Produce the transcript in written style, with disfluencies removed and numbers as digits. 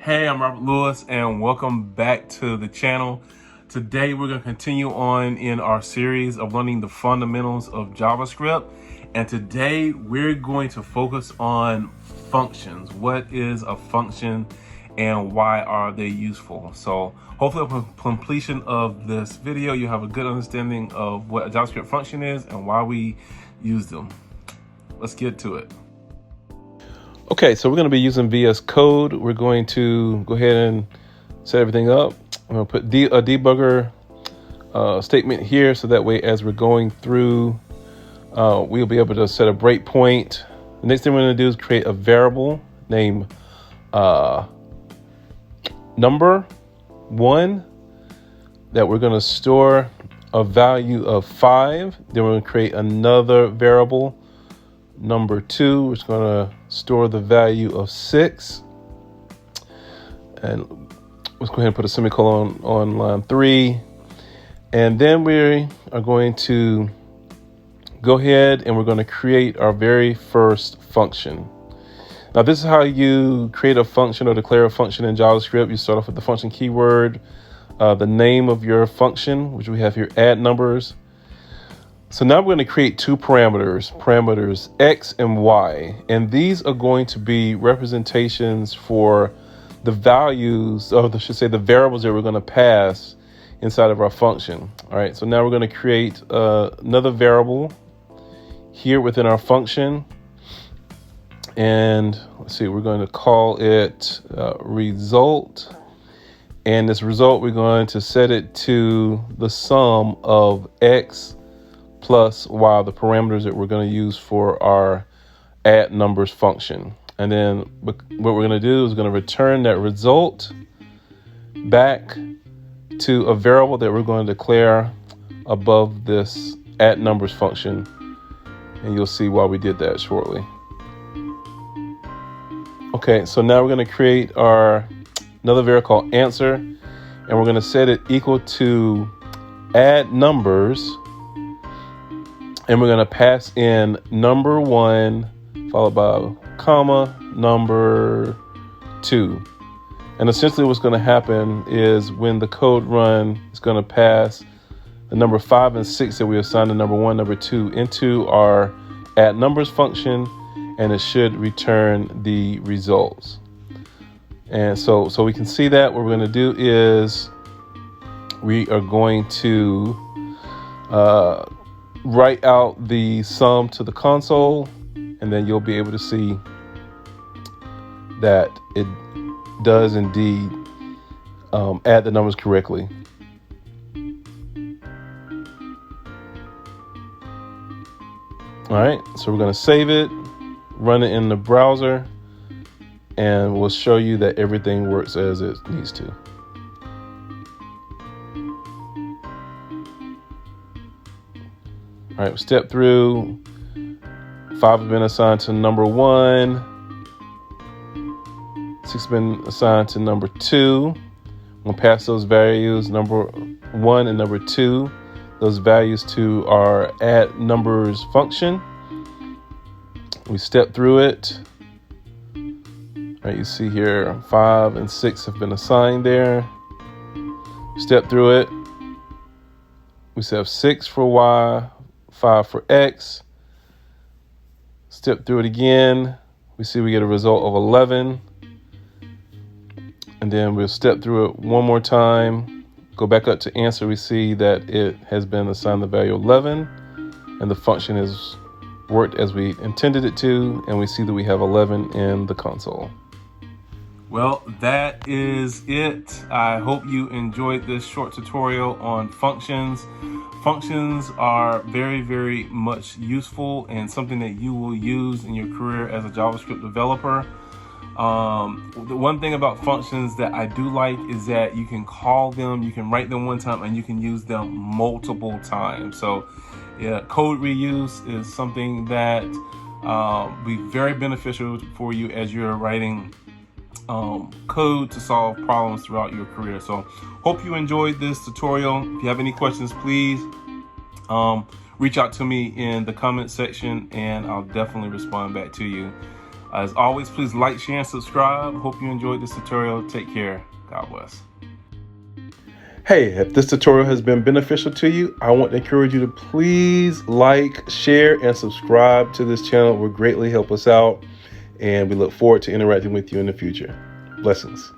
Hey, I'm Robert Lewis and welcome back to the channel. Today we're going to continue on in our series of learning the fundamentals of JavaScript. And today we're going to focus on functions. What is a function and why are they useful? So hopefully upon completion of this video, you have a good understanding of what a JavaScript function is and why we use them. Let's get to it. Okay, so we're going to be using VS Code. We're going to go ahead and set everything up. I'm going to put a debugger statement here, so that way as we're going through, we'll be able to set a breakpoint. The next thing we're going to do is create a variable named number1 that we're going to store a value of 5. Then we're going to create another variable number2, which is going to store the value of 6. And let's go ahead and put a semicolon on line 3. And then we are going to go ahead and we're going to create our very first function. Now, this is how you create a function or declare a function in JavaScript. You start off with the function keyword, the name of your function, which we have here, add numbers. So now we're going to create two parameters X and Y, and these are going to be representations for the values, or I should say the variables that we're going to pass inside of our function. All right, so now we're going to create another variable here within our function, and let's see, we're going to call it result, and this result we're going to set it to the sum of X plus Y, the parameters that we're going to use for our add numbers function. And then what we're going to do is going to return that result back to a variable that we're going to declare above this add numbers function. And you'll see why we did that shortly. Okay, so now we're going to create another variable called answer, and we're going to set it equal to add numbers. And we're going to pass in number1 followed by a comma number2. And essentially what's going to happen is when the code run, it's going to pass the number 5 and 6 that we assigned to number1, number2 into our add numbers function, and it should return the results. And so we can see that what we're going to do is we are going to write out the sum to the console, and then you'll be able to see that it does indeed add the numbers correctly. All right, so we're going to save it, run it in the browser, and we'll show you that everything works as it needs to. All right, step through. 5 has been assigned to number1. 6 has been assigned to number2. We'll pass those values, number1 and number2, those values to our add numbers function. We step through it. All right, you see here 5 and 6 have been assigned there. Step through it. We have 6 for Y, 5 for X. Step through it again. We see we get a result of 11. And then we'll step through it one more time. Go back up to answer. We see that it has been assigned the value 11. And the function has worked as we intended it to. And we see that we have 11 in the console. Well, that is it. I hope you enjoyed this short tutorial on functions. Functions are very, very much useful and something that you will use in your career as a JavaScript developer. The one thing about functions that I do like is that you can call them, you can write them one time, and you can use them multiple times. So yeah, code reuse is something that will be very beneficial for you as you're writing code to solve problems throughout your career. So hope you enjoyed this tutorial. If you have any questions, please reach out to me in the comment section and I'll definitely respond back to you. As always, please like, share, and subscribe. Hope you enjoyed this tutorial. Take care. God bless. Hey, if this tutorial has been beneficial to you, I want to encourage you to please like, share, and subscribe to this channel. It will greatly help us out, and we look forward to interacting with you in the future. Blessings.